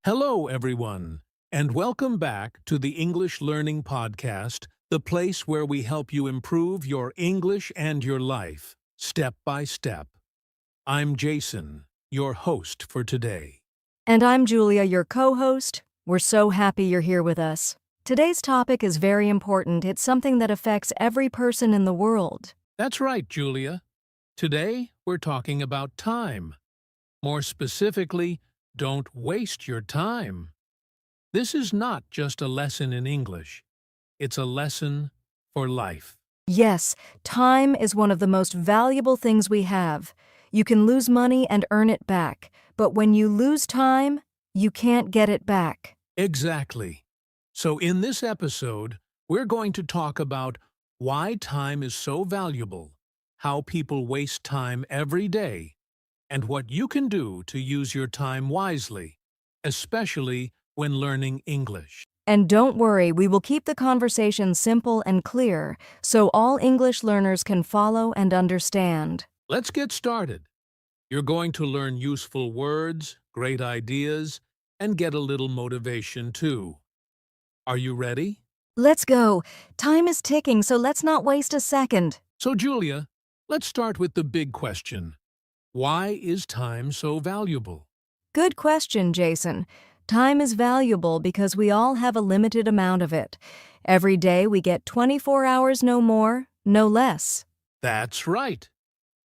Hello, everyone, and welcome back to the English Learning Podcast, the place where we help you improve your English and your life, step by step. I'm Jason, your host for today. And I'm Julia, your co-host. We're so happy you're here with us. Today's topic is very important. It's something that affects every person in the world. That's right, Julia. Today, we're talking about time. More specifically, don't waste your time. This is not just a lesson in English. It's a lesson for life. Yes, time is one of the most valuable things we have. You can lose money and earn it back, but when you lose time, you can't get it back. Exactly. So in this episode, we're going to talk about why time is so valuable, how people waste time every day, and what you can do to use your time wisely, especially when learning English. And don't worry, we will keep the conversation simple and clear so all English learners can follow and understand. Let's get started. You're going to learn useful words, great ideas, and get a little motivation too. Are you ready? Let's go. Time is ticking, so let's not waste a second. So, Julia, let's start with the big question. Why is time so valuable? Good question, Jason. Time is valuable because we all have a limited amount of it. Every day we get 24 hours, no more, no less. That's right.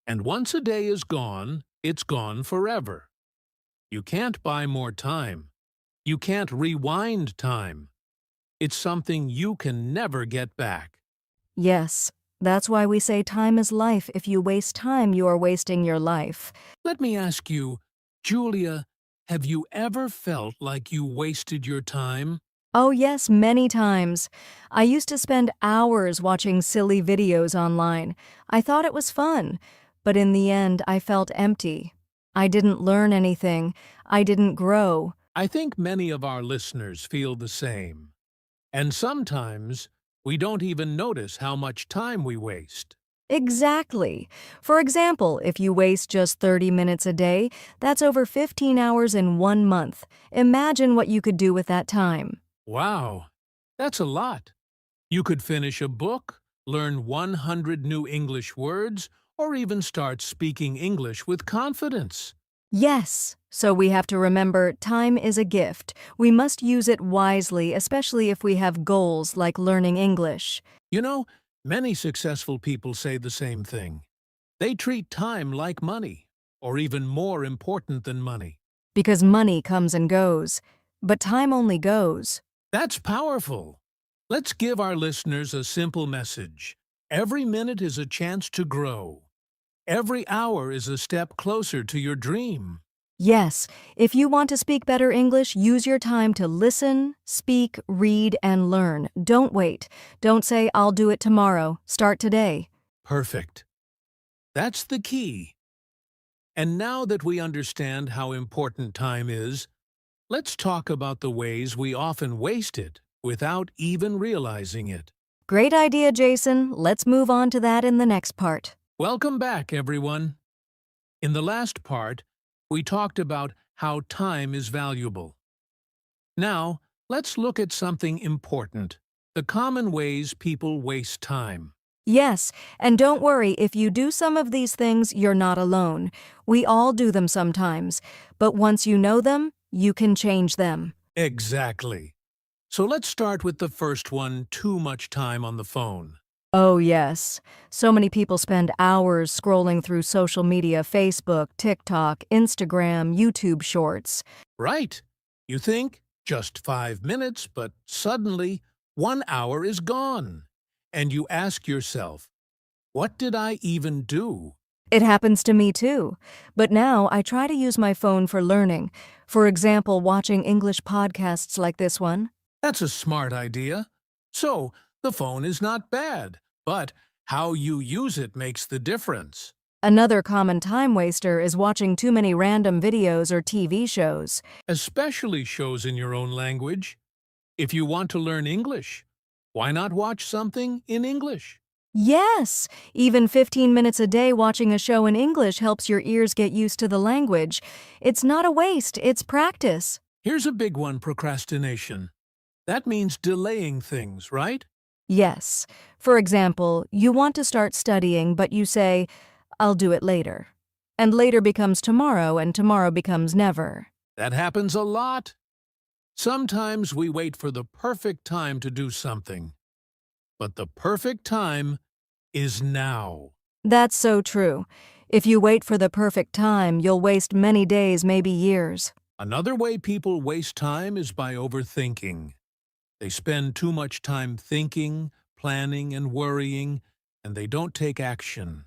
And once a day is gone, it's gone forever. You can't buy more time. You can't rewind time. It's something you can never get back. Yes, that's why we say time is life. If you waste time, you are wasting your life. Let me ask you, Julia, have you ever felt like you wasted your time? Oh yes, many times. I used to spend hours watching silly videos online. I thought it was fun, but in the end I felt empty. I didn't learn anything. I didn't grow. I think many of our listeners feel the same. And sometimes we don't even notice how much time we waste. Exactly. For example, if you waste just 30 minutes a day, that's over 15 hours in 1 month. Imagine what you could do with that time. Wow, that's a lot. You could finish a book, learn 100 new English words, or even start speaking English with confidence. Yes, so we have to remember time is a gift. We must use it wisely, especially if we have goals like learning English. You know, many successful people say the same thing. They treat time like money, or even more important than money. Because money comes and goes, but time only goes. That's powerful. Let's give our listeners a simple message. Every minute is a chance to grow. Every hour is a step closer to your dream. Yes, if you want to speak better English, use your time to listen, speak, read, and learn. Don't wait. Don't say, I'll do it tomorrow. Start today. Perfect. That's the key. And now that we understand how important time is, let's talk about the ways we often waste it without even realizing it. Great idea, Jason. Let's move on to that in the next part. Welcome back, everyone. In the last part, we talked about how time is valuable. Now, let's look at something important, the common ways people waste time. Yes, and don't worry, if you do some of these things, you're not alone. We all do them sometimes, but once you know them, you can change them. Exactly. So let's start with the first one, too much time on the phone. Oh, yes. So many people spend hours scrolling through social media, Facebook, TikTok, Instagram, YouTube Shorts. Right. You think, just 5 minutes, but suddenly 1 hour is gone. And you ask yourself, what did I even do? It happens to me too. But now I try to use my phone for learning. For example, watching English podcasts like this one. That's a smart idea. So, the phone is not bad, but how you use it makes the difference. Another common time waster is watching too many random videos or TV shows. Especially shows in your own language. If you want to learn English, why not watch something in English? Yes, even 15 minutes a day watching a show in English helps your ears get used to the language. It's not a waste, it's practice. Here's a big one, procrastination. That means delaying things, right? Yes. For example, you want to start studying, but you say, I'll do it later. And later becomes tomorrow, and tomorrow becomes never. That happens a lot. Sometimes we wait for the perfect time to do something. But the perfect time is now. That's so true. If you wait for the perfect time, you'll waste many days, maybe years. Another way people waste time is by overthinking. They spend too much time thinking, planning, and worrying, and they don't take action.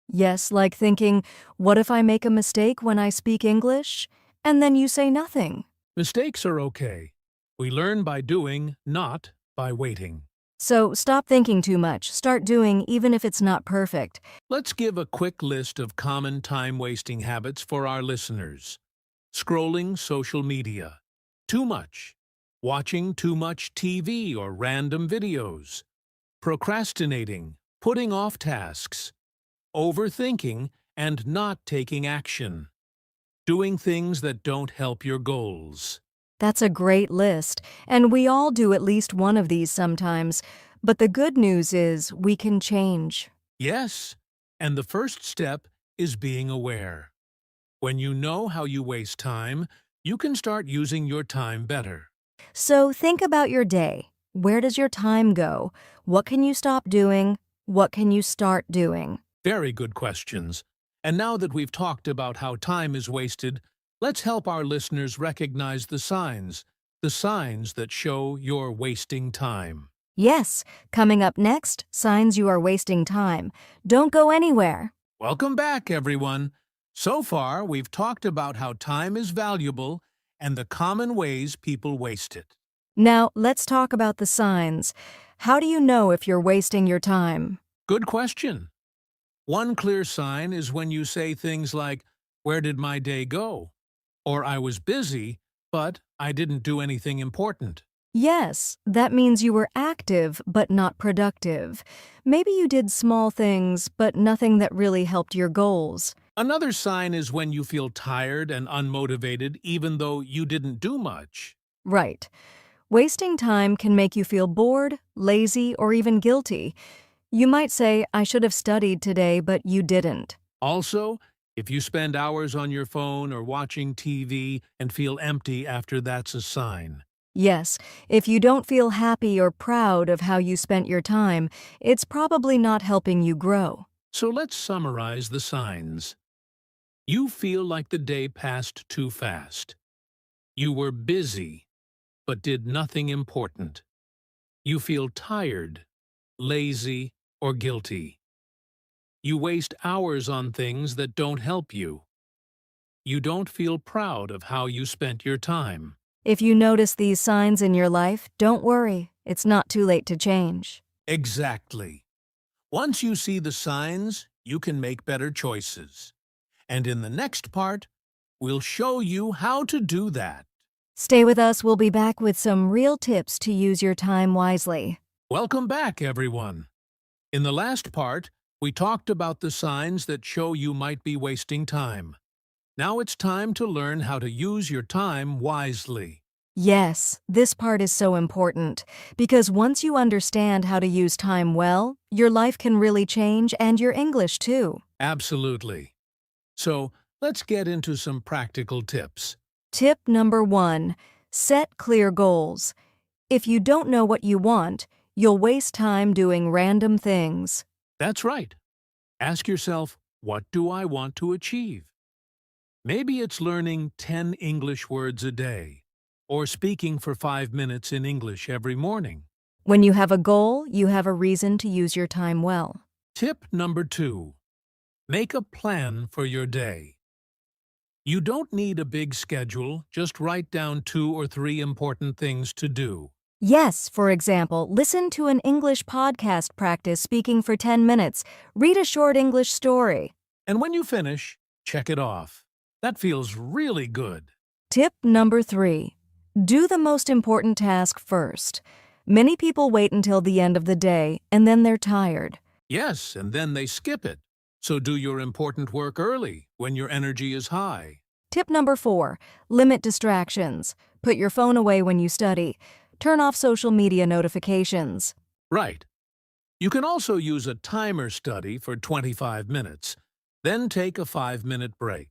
Yes, like thinking, what if I make a mistake when I speak English? And then you say nothing. Mistakes are okay. We learn by doing, not by waiting. So stop thinking too much. Start doing, even if it's not perfect. Let's give a quick list of common time-wasting habits for our listeners. Scrolling social media. Too much. Watching too much TV or random videos. Procrastinating. Putting off tasks. Overthinking and not taking action. Doing things that don't help your goals. That's a great list, and we all do at least one of these sometimes. But the good news is we can change. Yes, and the first step is being aware. When you know how you waste time, you can start using your time better. So think about your day. Where does your time go? What can you stop doing? What can you start doing? Very good questions. And now that we've talked about how time is wasted, let's help our listeners recognize the signs that show you're wasting time. Yes, coming up next, signs you are wasting time. Don't go anywhere. Welcome back, everyone. So far, we've talked about how time is valuable and the common ways people waste it. Now, let's talk about the signs. How do you know if you're wasting your time? Good question. One clear sign is when you say things like, "Where did my day go?" Or "I was busy, but I didn't do anything important." Yes, that means you were active but not productive. Maybe you did small things, but nothing that really helped your goals. Another sign is when you feel tired and unmotivated even though you didn't do much. Right. Wasting time can make you feel bored, lazy, or even guilty. You might say, I should have studied today, but you didn't. Also, if you spend hours on your phone or watching TV and feel empty after, that's a sign. Yes, if you don't feel happy or proud of how you spent your time, it's probably not helping you grow. So let's summarize the signs. You feel like the day passed too fast. You were busy, but did nothing important. You feel tired, lazy, or guilty. You waste hours on things that don't help you. You don't feel proud of how you spent your time. If you notice these signs in your life, don't worry. It's not too late to change. Exactly. Once you see the signs, you can make better choices. And in the next part, we'll show you how to do that. Stay with us. We'll be back with some real tips to use your time wisely. Welcome back, everyone. In the last part, we talked about the signs that show you might be wasting time. Now it's time to learn how to use your time wisely. Yes, this part is so important because once you understand how to use time well, your life can really change and your English too. Absolutely. So, let's get into some practical tips. Tip number 1, set clear goals. If you don't know what you want, you'll waste time doing random things. That's right. Ask yourself, what do I want to achieve? Maybe it's learning 10 English words a day, or speaking for 5 minutes in English every morning. When you have a goal, you have a reason to use your time well. Tip number 2. Make a plan for your day. You don't need a big schedule, just write down 2 or 3 important things to do. Yes, for example, listen to an English podcast, practice speaking for 10 minutes, read a short English story. And when you finish, check it off. That feels really good. Tip number 3, do the most important task first. Many people wait until the end of the day and then they're tired. Yes, and then they skip it. So do your important work early, when your energy is high. Tip number 4, limit distractions. Put your phone away when you study. Turn off social media notifications. Right. You can also use a timer study for 25 minutes, then take a 5-minute break.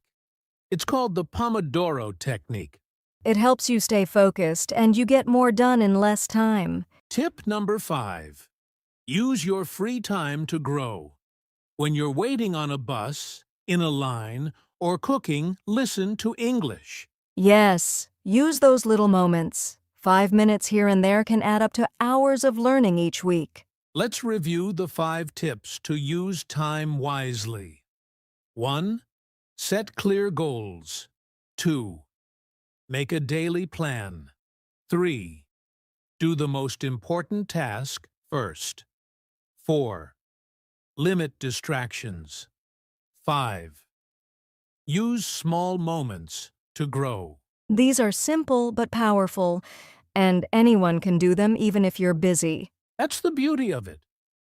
It's called the Pomodoro technique. It helps you stay focused and you get more done in less time. Tip number 5. Use your free time to grow. When you're waiting on a bus, in a line, or cooking, listen to English. Yes, use those little moments. 5 minutes here and there can add up to hours of learning each week. Let's review the 5 tips to use time wisely. 1. Set clear goals. 2. Make a daily plan. 3. Do the most important task first. 4. Limit distractions. 5. Use small moments to grow. These are simple but powerful, and anyone can do them even if you're busy. That's the beauty of it.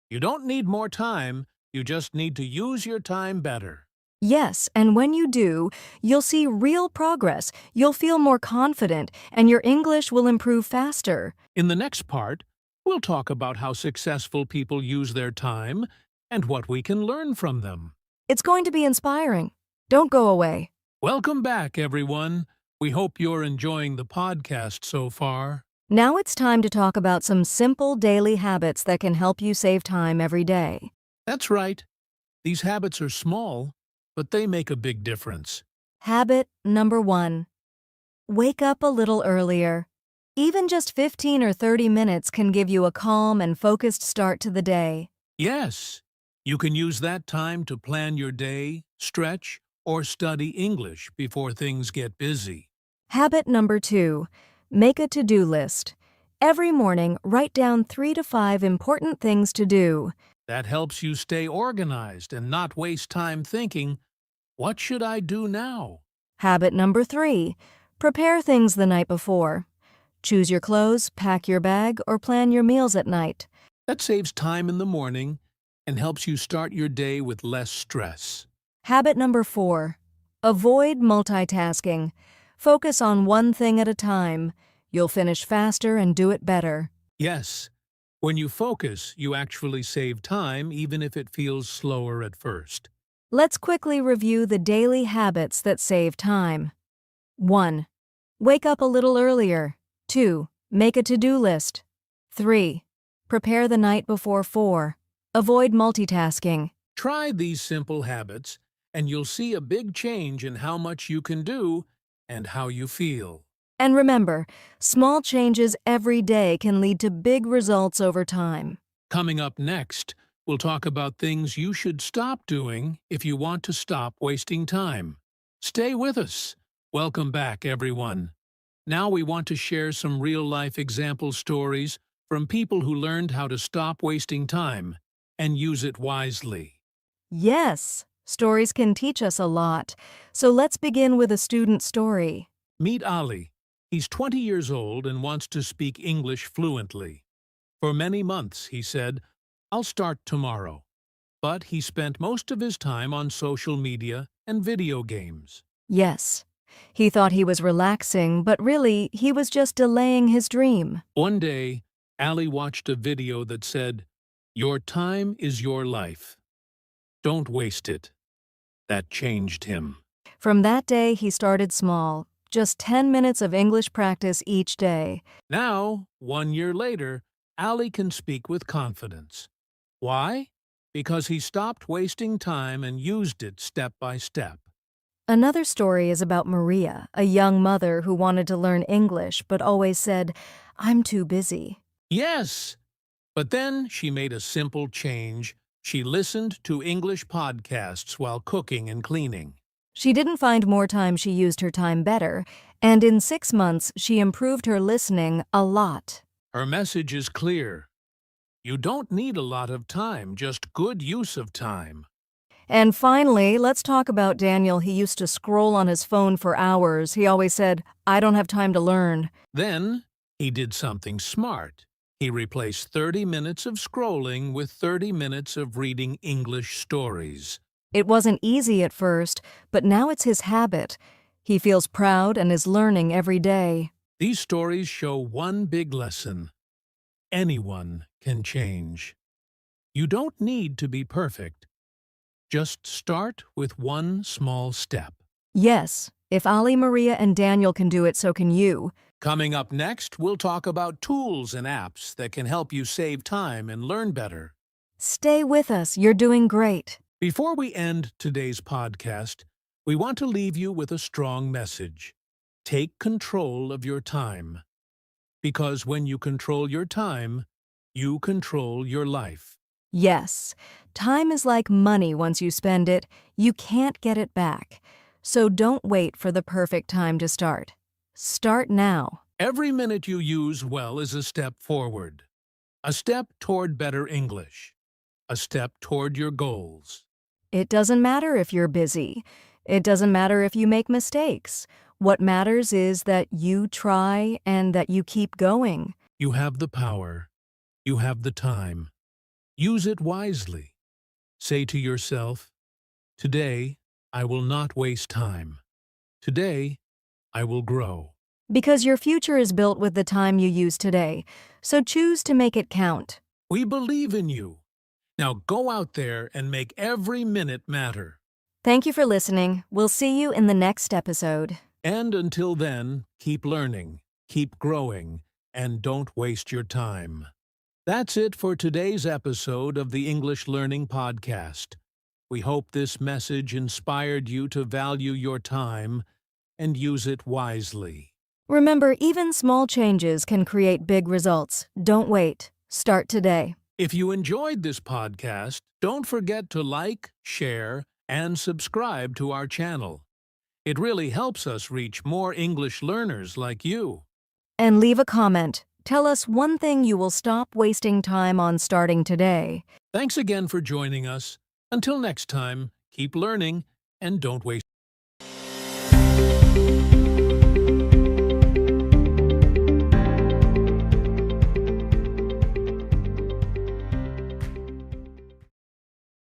You don't need more time, you just need to use your time better. Yes, and when you do, you'll see real progress, you'll feel more confident, and your English will improve faster. In the next part, we'll talk about how successful people use their time and what we can learn from them. It's going to be inspiring. Don't go away. Welcome back, everyone. We hope you're enjoying the podcast so far. Now it's time to talk about some simple daily habits that can help you save time every day. That's right. These habits are small, but they make a big difference. Habit number 1. Wake up a little earlier. Even just 15 or 30 minutes can give you a calm and focused start to the day. Yes, you can use that time to plan your day, stretch, or study English before things get busy. Habit number 2. Make a to-do list. Every morning, write down 3 to 5 important things to do. That helps you stay organized and not waste time thinking, what should I do now? Habit number 3. Prepare things the night before. Choose your clothes, pack your bag, or plan your meals at night. That saves time in the morning and helps you start your day with less stress. Habit number 4. Avoid multitasking. Focus on one thing at a time. You'll finish faster and do it better. Yes, when you focus, you actually save time even if it feels slower at first. Let's quickly review the daily habits that save time. 1. Wake up a little earlier. 2. Make a to-do list. 3. Prepare the night before 4. Avoid multitasking. Try these simple habits, and you'll see a big change in how much you can do and how you feel. And remember, small changes every day can lead to big results over time. Coming up next, we'll talk about things you should stop doing if you want to stop wasting time. Stay with us. Welcome back, everyone. Now we want to share some real-life example stories from people who learned how to stop wasting time and use it wisely. Yes, stories can teach us a lot. So let's begin with a student story. Meet Ali. He's 20 years old and wants to speak English fluently. For many months, he said, I'll start tomorrow. But he spent most of his time on social media and video games. Yes, he thought he was relaxing, but really, he was just delaying his dream. One day, Ali watched a video that said, "Your time is your life. Don't waste it." That changed him. From that day, he started small, just 10 minutes of English practice each day. Now, 1 year later, Ali can speak with confidence. Why? Because he stopped wasting time and used it step by step. Another story is about Maria, a young mother who wanted to learn English but always said, "I'm too busy." Yes! But then she made a simple change. She listened to English podcasts while cooking and cleaning. She didn't find more time, she used her time better, and in 6 months she improved her listening a lot. Her message is clear. You don't need a lot of time, just good use of time. And finally, let's talk about Daniel. He used to scroll on his phone for hours. He always said, "I don't have time to learn." Then, he did something smart. He replaced 30 minutes of scrolling with 30 minutes of reading English stories. It wasn't easy at first, but now it's his habit. He feels proud and is learning every day. These stories show one big lesson. Anyone can change. You don't need to be perfect. Just start with one small step. Yes, if Ali, Maria, and Daniel can do it, so can you. Coming up next, we'll talk about tools and apps that can help you save time and learn better. Stay with us, you're doing great. Before we end today's podcast, we want to leave you with a strong message. Take control of your time. Because when you control your time, you control your life. Yes, time is like money once you spend it. You can't get it back. So don't wait for the perfect time to start. Start now. Every minute you use well is a step forward. A step toward better English. A step toward your goals. It doesn't matter if you're busy. It doesn't matter if you make mistakes. What matters is that you try and that you keep going. You have the power. You have the time. Use it wisely. Say to yourself, today, I will not waste time. Today, I will grow. Because your future is built with the time you use today, so choose to make it count. We believe in you. Now go out there and make every minute matter. Thank you for listening. We'll see you in the next episode. And until then, keep learning, keep growing, and don't waste your time. That's it for today's episode of the English Learning Podcast. We hope this message inspired you to value your time and use it wisely. Remember, even small changes can create big results. Don't wait. Start today. If you enjoyed this podcast, don't forget to like, share, and subscribe to our channel. It really helps us reach more English learners like you. And leave a comment. Tell us one thing you will stop wasting time on starting today. Thanks again for joining us. Until next time, keep learning and don't waste